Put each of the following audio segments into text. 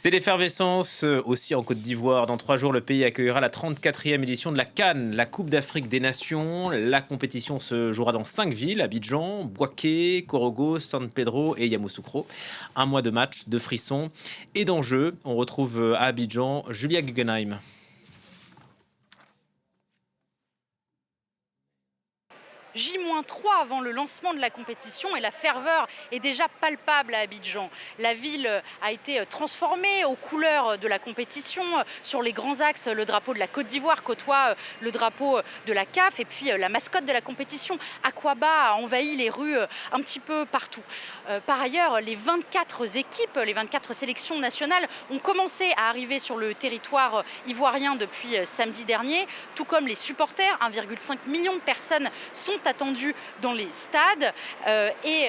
C'est l'effervescence aussi en Côte d'Ivoire. Dans 3 jours, le pays accueillera la 34e édition de la CAN, la Coupe d'Afrique des Nations. La compétition se jouera dans 5 villes, Abidjan, Bouaké, Korogo, San Pedro et Yamoussoukro. Un mois de matchs, de frissons et d'enjeux. On retrouve à Abidjan Julia Guggenheim. J-3 avant le lancement de la compétition et la ferveur est déjà palpable à Abidjan. La ville a été transformée aux couleurs de la compétition. Sur les grands axes, le drapeau de la Côte d'Ivoire côtoie le drapeau de la CAF et puis la mascotte de la compétition, Aquaba, a envahi les rues un petit peu partout. Par ailleurs, les 24 équipes, les 24 sélections nationales ont commencé à arriver sur le territoire ivoirien depuis samedi dernier, tout comme les supporters. 1,5 million de personnes sont attendus dans les stades et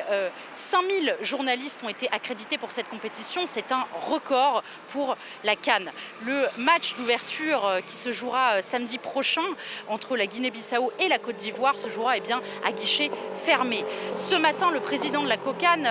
5000 journalistes ont été accrédités pour cette compétition. C'est un record pour la CAN. Le match d'ouverture qui se jouera samedi prochain entre la Guinée-Bissau et la Côte d'Ivoire se jouera à guichet fermé. Ce matin, le président de la COCAN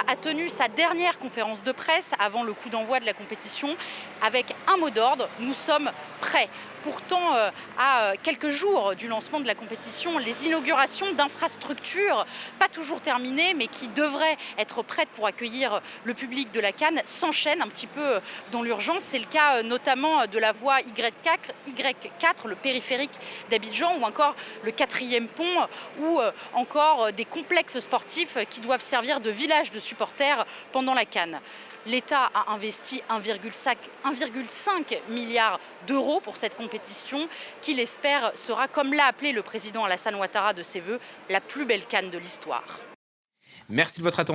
a tenu sa dernière conférence de presse avant le coup d'envoi de la compétition avec un mot d'ordre: nous sommes prêts. Pourtant, à quelques jours du lancement de la compétition, les inaugurations d'infrastructures, pas toujours terminées, mais qui devraient être prêtes pour accueillir le public de la CAN, s'enchaînent un petit peu dans l'urgence. C'est le cas notamment de la voie Y4, le périphérique d'Abidjan, ou encore le 4e pont, ou encore des complexes sportifs qui doivent servir de village de supporters pendant la CAN. L'État a investi 1,5 milliard d'euros pour cette compétition qu'il espère sera, comme l'a appelé le président Alassane Ouattara de ses vœux, la plus belle CAN de l'histoire. Merci de votre attention.